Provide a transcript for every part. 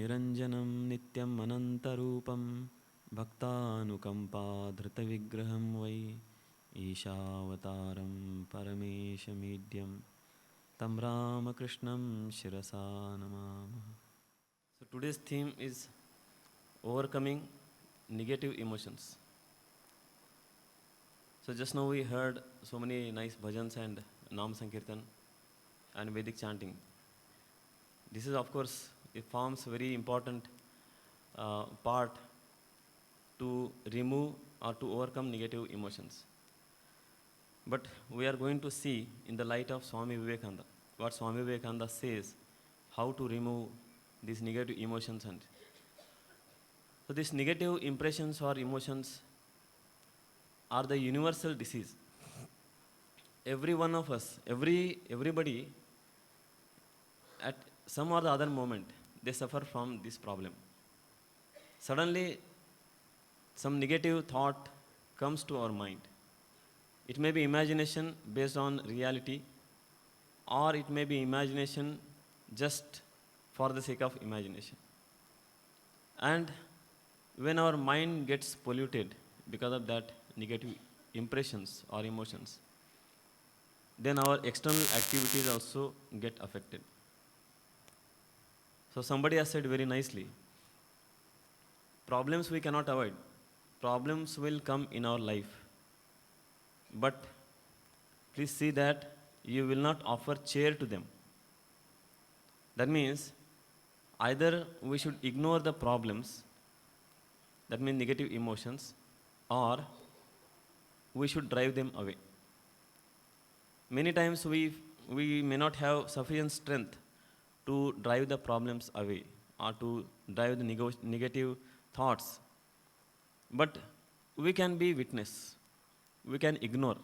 Niranjanam Nityam Anantarupam Bhaktanukampa Dhritavigraham Vai Ishavataram Parameshamidhyam Tam Ramakrishnam Shirasa Namama. So today's theme is overcoming negative emotions. So just now we heard so many nice bhajans and Nam Sankirtan and Vedic chanting. This is, of course, it forms a very important part to remove or to overcome negative emotions. But we are going to see in the light of Swami Vivekananda, what Swami Vivekananda says, how to remove these negative emotions. And so these negative impressions or emotions are the universal disease. Every one of us, everybody, at some or the other moment, they suffer from this problem. Suddenly, some negative thought comes to our mind. It may be imagination based on reality, or it may be imagination just for the sake of imagination. And when our mind gets polluted because of that negative impressions or emotions, then our external activities also get affected. So somebody has said very nicely, problems we cannot avoid. Problems will come in our life. But please see that you will not offer chair to them. That means either we should ignore the problems, that means negative emotions, or we should drive them away. Many times we may not have sufficient strength to drive the problems away or to drive the negative thoughts. But we can be witness. We can ignore.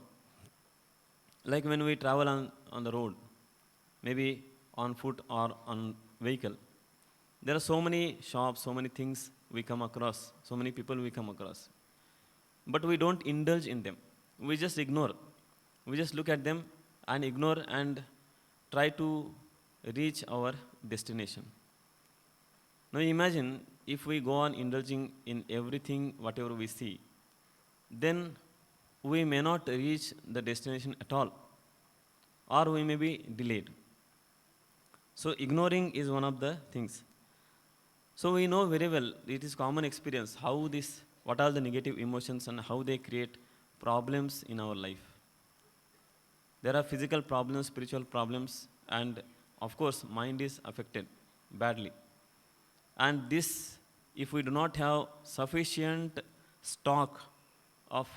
Like when we travel on the road, maybe on foot or on vehicle, there are so many shops, so many things we come across, so many people we come across. But we don't indulge in them. We just ignore. We just look at them and ignore and try to reach our destination. Now imagine if we go on indulging in everything, whatever we see, then we may not reach the destination at all, or we may be delayed. So ignoring is one of the things. So we know very well, it is common experience, what are the negative emotions and how they create problems in our life. There are physical problems, spiritual problems, and of course, mind is affected badly. And this, if we do not have sufficient stock of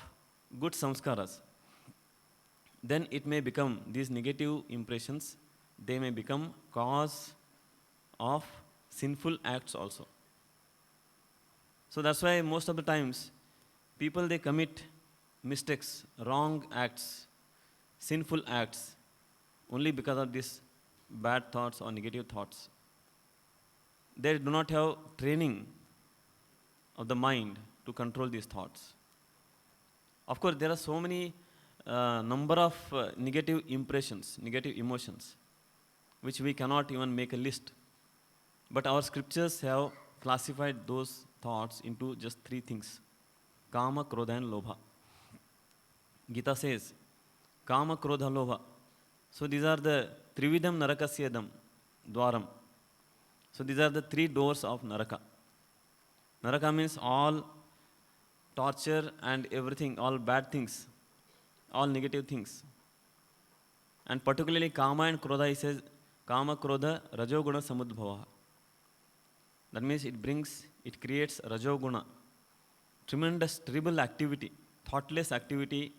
good samskaras, then it may become, these negative impressions, they may become cause of sinful acts also. So that's why most of the times, people they commit mistakes, wrong acts, sinful acts, only because of these bad thoughts or negative thoughts. They do not have training of the mind to control these thoughts. Of course, there are so many number of negative impressions, negative emotions, which we cannot even make a list. But our scriptures have classified those thoughts into just three things: Kama, Krodha and Lobha. Gita says, Kama, Krodha, Lobha. So these are the Trividam Narakasyadam Dwaram. So these are the three doors of Naraka. Naraka means all torture and everything, all bad things, all negative things. And particularly Kama and Krodha, he says, Kama, Krodha, Rajoguna Samudbhava. That means it creates Rajoguna, tremendous, terrible activity, thoughtless activity,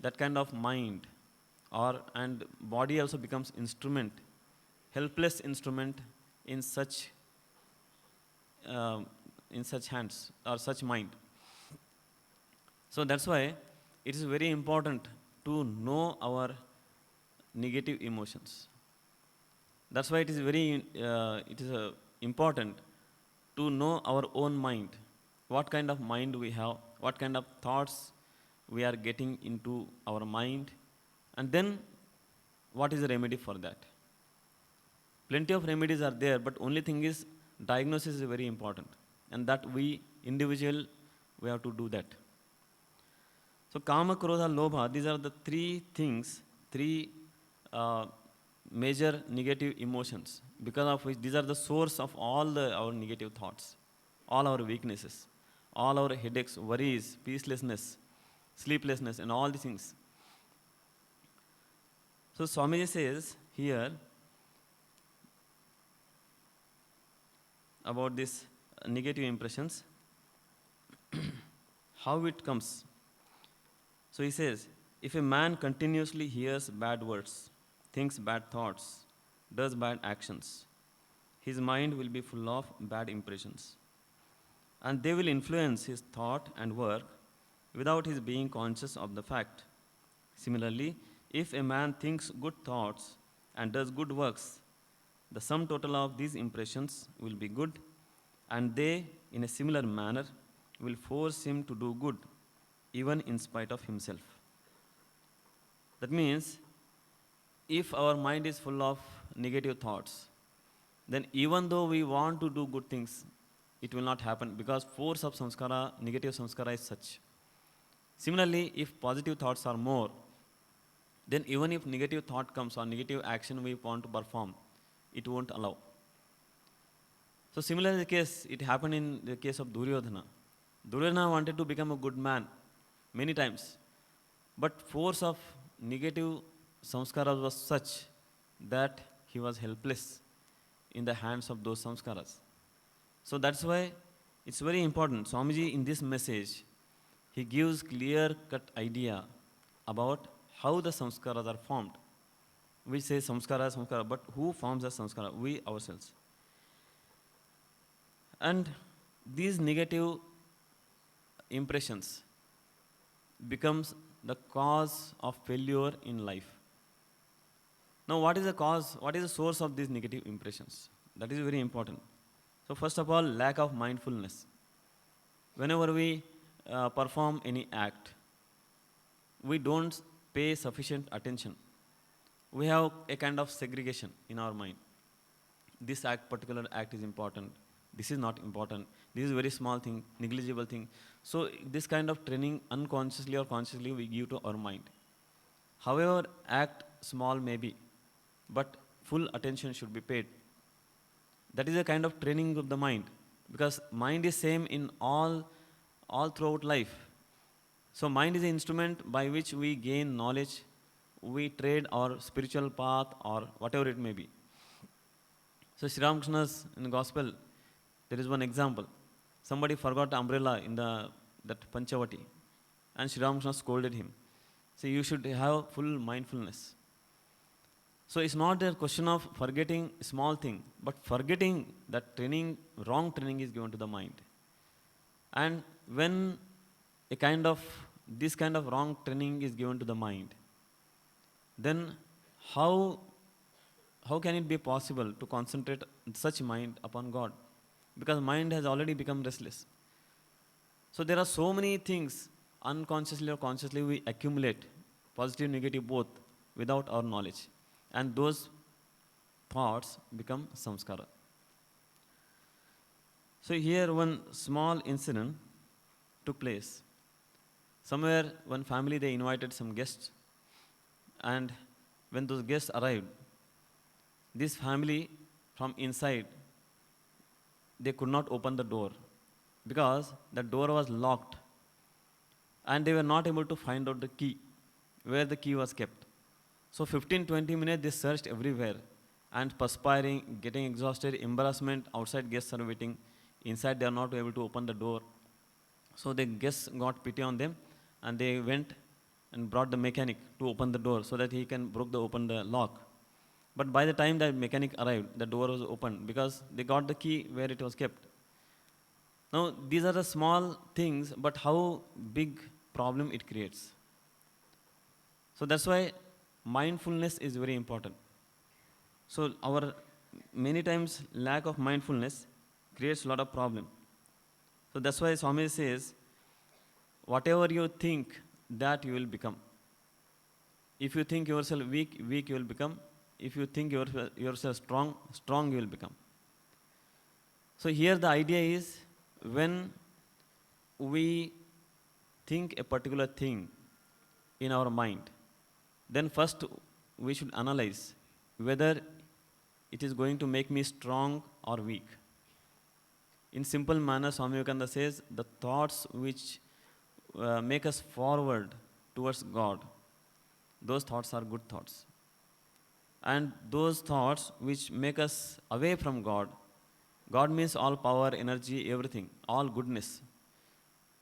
that kind of mind, and body also becomes instrument, helpless instrument in such hands or such mind. So that's why it is very important to know our negative emotions. That's why it is important to know our own mind, what kind of mind we have, what kind of thoughts we are getting into our mind, and then what is the remedy for that. Plenty of remedies are there, but only thing is diagnosis is very important, and that we individual we have to do that. So kama, krodha, lobha, these are the three things, three uh, major negative emotions, because of which these are the source of all our negative thoughts, all our weaknesses, all our headaches, worries, peacelessness, sleeplessness, and all these things. So Swamiji says here about this negative impressions, how it comes. So he says, if a man continuously hears bad words, thinks bad thoughts, does bad actions, his mind will be full of bad impressions. And they will influence his thought and work without his being conscious of the fact. Similarly, if a man thinks good thoughts and does good works, the sum total of these impressions will be good, and they, in a similar manner, will force him to do good, even in spite of himself. That means, if our mind is full of negative thoughts, then even though we want to do good things, it will not happen, because force of samskara, negative samskara is such. Similarly, if positive thoughts are more, then even if negative thought comes or negative action we want to perform, it won't allow. So similarly the case, it happened in the case of Duryodhana. Duryodhana wanted to become a good man many times, but force of negative samskaras was such that he was helpless in the hands of those samskaras. So that's why it's very important. Swamiji in this message, he gives clear-cut idea about how the samskaras are formed. We say samskara, samskara, but who forms the samskara? We ourselves. And these negative impressions becomes the cause of failure in life. Now, what is the cause? What is the source of these negative impressions? That is very important. So, first of all, lack of mindfulness. Whenever we perform any act, we don't pay sufficient attention. We have a kind of segregation in our mind. This particular act is important. This is not important. This is a very small thing, negligible thing. So this kind of training, unconsciously or consciously, we give to our mind. However, act small may be, but full attention should be paid. That is a kind of training of the mind, because mind is same in all throughout life. So mind is an instrument by which we gain knowledge, we trade our spiritual path or whatever it may be. So Sri Ramakrishna's in the gospel, there is one example. Somebody forgot the umbrella in that Panchavati, and Sri Ramakrishna scolded him. So you should have full mindfulness. So it's not a question of forgetting small thing, but forgetting that training, wrong training is given to the mind. And when this kind of wrong training is given to the mind, then how can it be possible to concentrate such mind upon God? Because mind has already become restless. So there are so many things, unconsciously or consciously we accumulate, positive, negative both, without our knowledge. And those thoughts become samskara. So here one small incident took place. Somewhere one family, they invited some guests, and when those guests arrived, this family from inside, they could not open the door because the door was locked, and they were not able to find out the key, where the key was kept. So 15-20 minutes they searched everywhere, and perspiring, getting exhausted, embarrassment, outside guests are waiting, inside they are not able to open the door. So the guests got pity on them, and they went and brought the mechanic to open the door so that he can open the lock. But by the time that mechanic arrived, the door was opened because they got the key where it was kept. Now these are the small things, but how big problem it creates. So that's why mindfulness is very important. So our many times lack of mindfulness creates a lot of problem. So that's why Swami says, whatever you think, that you will become. If you think yourself weak, weak you will become. If you think yourself strong, strong you will become. So here the idea is, when we think a particular thing in our mind, then first we should analyze whether it is going to make me strong or weak. In simple manner, Swami Vivekananda says, the thoughts which make us forward towards God, those thoughts are good thoughts. And those thoughts which make us away from God, God means all power, energy, everything, all goodness.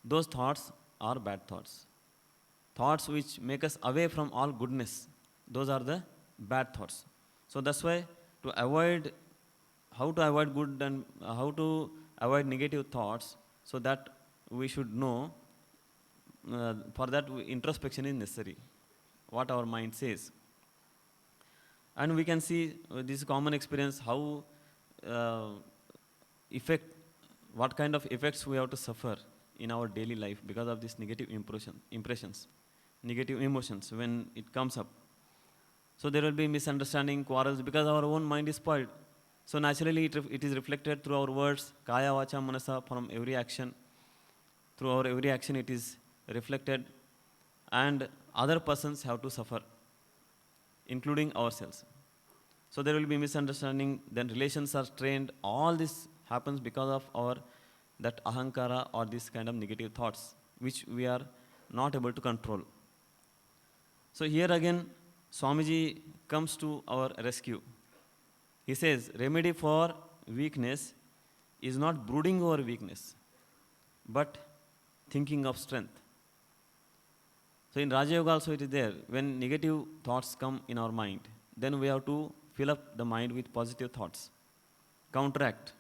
Those thoughts are bad thoughts. Thoughts which make us away from all goodness, those are the bad thoughts. So that's why, to avoid, how to avoid good and how to avoid negative thoughts, so that we should know, for that introspection is necessary, what our mind says. And we can see this common experience, how effect, what kind of effects we have to suffer in our daily life because of this negative impressions, negative emotions when it comes up. So there will be misunderstanding, quarrels, because our own mind is spoiled. So naturally it is reflected through our words, kaya, vacha, manasa, from every action. Through our every action it is reflected, and other persons have to suffer, including ourselves. So there will be misunderstanding, then relations are strained. All this happens because of our that ahankara, or this kind of negative thoughts which we are not able to control. So here again Swamiji comes to our rescue. He says, remedy for weakness is not brooding over weakness, but thinking of strength. So in Raja Yoga also it is there. When negative thoughts come in our mind, then we have to fill up the mind with positive thoughts. Counteract.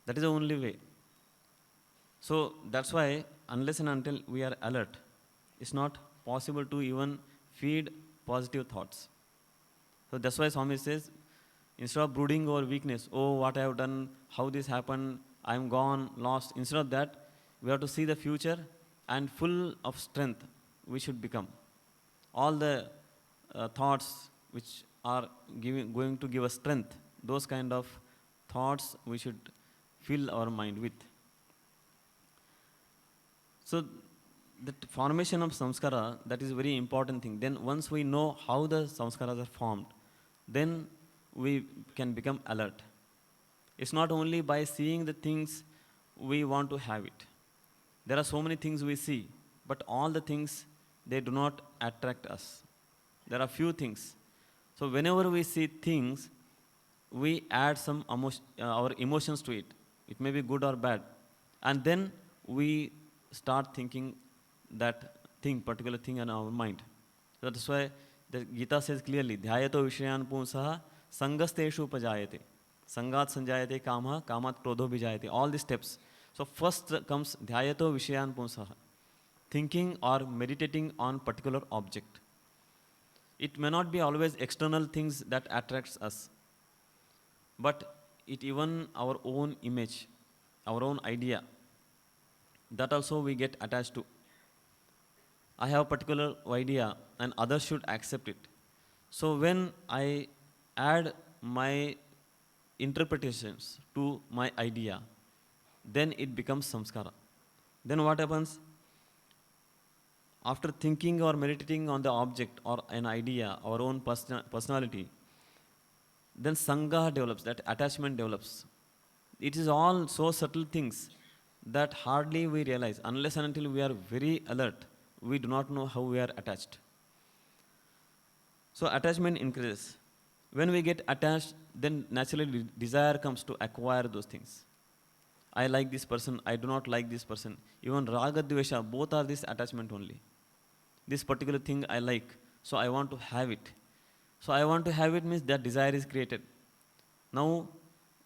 That is the only way. So that's why, unless and until we are alert, it's not possible to even feed positive thoughts. So that's why Swami says, instead of brooding over weakness, oh, what I have done, how this happened, I am gone, lost. Instead of that, we have to see the future, and full of strength we should become. All the thoughts which are going to give us strength, those kind of thoughts we should fill our mind with. So the formation of samskara, that is a very important thing. Then once we know how the samskaras are formed, then we can become alert. It's not only by seeing the things we want to have it. There are so many things we see, but all the things, they do not attract us. There are few things. So whenever we see things, we add some our emotions to it. It may be good or bad. And then we start thinking that thing, particular thing in our mind. So that's why the Gita says clearly, dhyayato vishayan punsaha sangasteshu upajayate. Sangat sanjayate kama, kamat krodho bijayate. All these steps. So first comes dhyayato vishayan punsaha. Thinking or meditating on particular object. It may not be always external things that attracts us, but it even our own image, our own idea, that also we get attached to. I have a particular idea and others should accept it. So when I add my interpretations to my idea, then it becomes samskara. Then what happens? After thinking or meditating on the object or an idea, our own personality, then sangha develops, that attachment develops. It is all so subtle things that hardly we realize. Unless and until we are very alert, we do not know how we are attached. So attachment increases. When we get attached, then naturally desire comes to acquire those things. I like this person, I do not like this person. Even raga, dvesha, both are this attachment only. This particular thing I like, so I want to have it. So I want to have it means that desire is created. Now,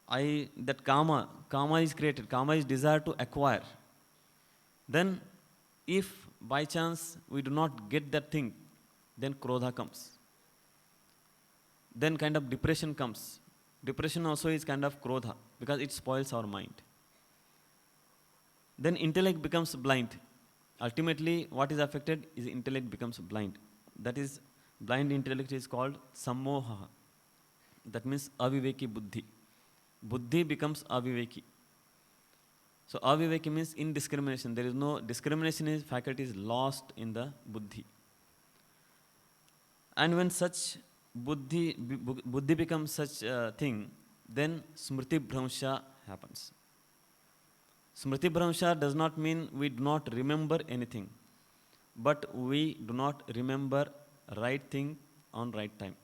that kama is created. Kama is desire to acquire. Then, if by chance we do not get that thing, then krodha comes. Then kind of depression comes. Depression also is kind of krodha, because it spoils our mind. Then intellect becomes blind. Ultimately, what is affected is intellect becomes blind. That is, blind intellect is called sammoha. That means aviveki buddhi. buddhi becomes aviveki. So aviveki means indiscrimination. There is no discrimination, is faculty is lost in the buddhi. And when such buddhi becomes such a thing, then smriti bhramsha happens. Smriti bhramsha does not mean we do not remember anything, but we do not remember right thing on right time.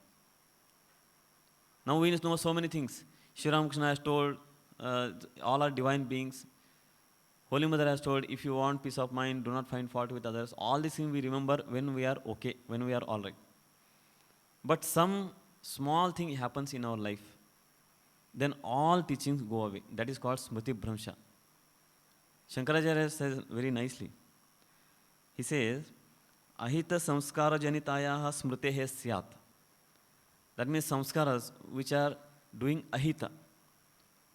Now we know so many things. Sri Ramakrishna has told all are divine beings. Holy Mother has told, if you want peace of mind, do not find fault with others. All these things we remember when we are okay, when we are all right. But some small thing happens in our life, then all teachings go away. That is called smriti bhramsha. Shankaracharya says very nicely. He says, ahita samskara janitayaha smritehe syat. That means samskaras which are doing ahita,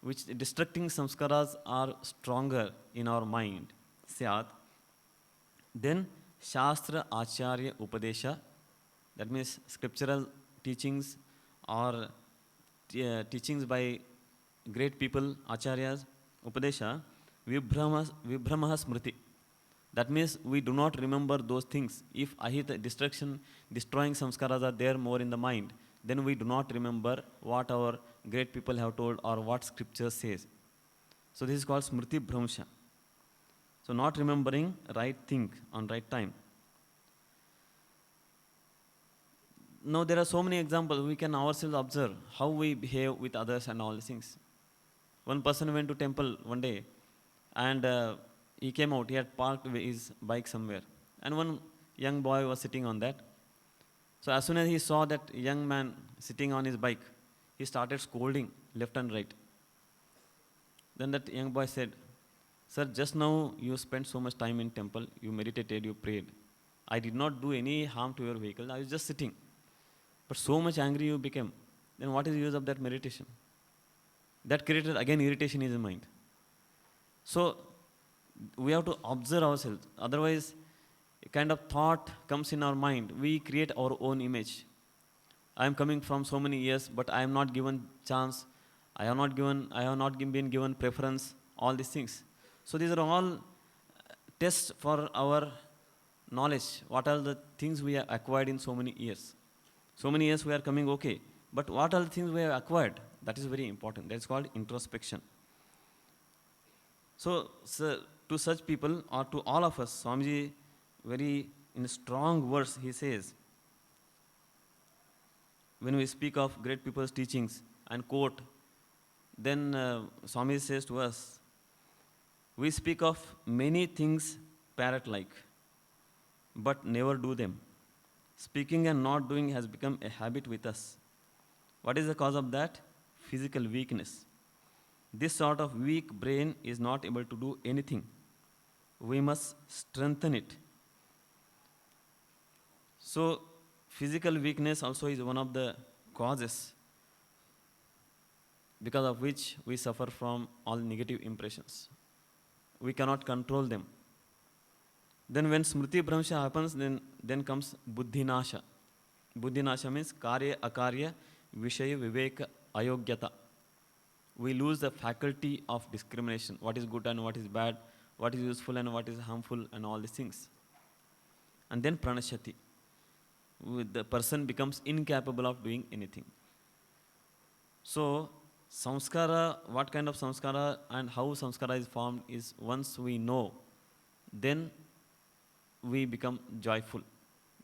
which destructing samskaras are stronger in our mind, syat. Then shastra acharya upadesha, that means scriptural teachings or teachings by great people, acharyas, upadesha, vibhramaha smriti. That means we do not remember those things. If ahita, destruction, destroying samskaras are there more in the mind, then we do not remember what our great people have told or what scripture says. So this is called smriti bhramsha. So not remembering right thing on right time. Now there are so many examples. We can ourselves observe how we behave with others and all these things. One person went to temple one day and he came out. He had parked his bike somewhere. And one young boy was sitting on that. So as soon as he saw that young man sitting on his bike, he started scolding left and right. Then that young boy said, sir, just now you spent so much time in temple, you meditated, you prayed. I did not do any harm to your vehicle, I was just sitting. But so much angry you became, then what is the use of that meditation? That created again irritation in his mind. So we have to observe ourselves. Otherwise, a kind of thought comes in our mind. We create our own image. I am coming from so many years, but I am not given chance. I have not been given preference, all these things. So these are all tests for our knowledge. What are the things we have acquired in so many years? So many years we are coming okay. But what are the things we have acquired? That is very important. That is called introspection. So to such people or to all of us, Swamiji, very in strong words, he says, when we speak of great people's teachings and quote, then Swami says to us, we speak of many things parrot-like, but never do them. Speaking and not doing has become a habit with us. What is the cause of that? Physical weakness. This sort of weak brain is not able to do anything. We must strengthen it. So, physical weakness also is one of the causes because of which we suffer from all negative impressions. We cannot control them. Then when smriti bhramsha happens, then comes buddhinasha. Buddhinasha means karya akarya vishaya viveka ayogyata. We lose the faculty of discrimination. What is good and what is bad, what is useful and what is harmful and all these things. And then pranashati. The person becomes incapable of doing anything. So, samskara, what kind of samskara and how samskara is formed is once we know, then we become joyful.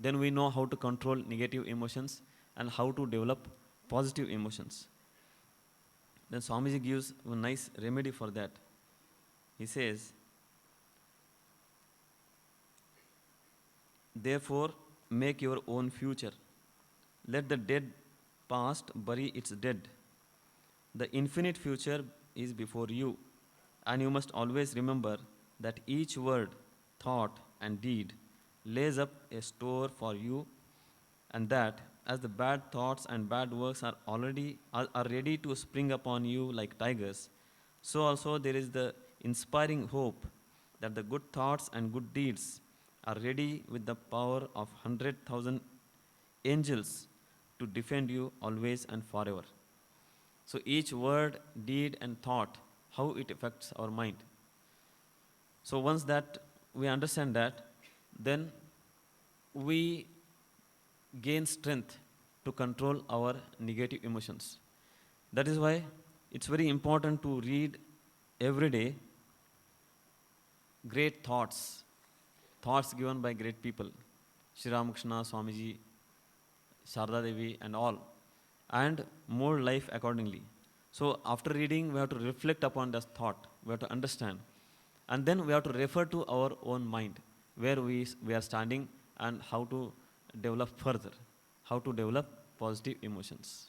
Then we know how to control negative emotions and how to develop positive emotions. Then Swamiji gives a nice remedy for that. He says, therefore, make your own future. Let the dead past bury its dead. The infinite future is before you, and you must always remember that each word, thought, and deed lays up a store for you, and that as the bad thoughts and bad works are ready to spring upon you like tigers, so also there is the inspiring hope that the good thoughts and good deeds are ready with the power of 100,000 angels to defend you always and forever. So each word, deed, and thought, how it affects our mind. So once that we understand that, then we gain strength to control our negative emotions. That is why it's very important to read every day great thoughts, thoughts given by great people, Sri Ramakrishna, Swamiji, Sharda Devi, and all, and more life accordingly. So after reading, we have to reflect upon this thought, we have to understand, and then we have to refer to our own mind, where we are standing and how to develop further, how to develop positive emotions.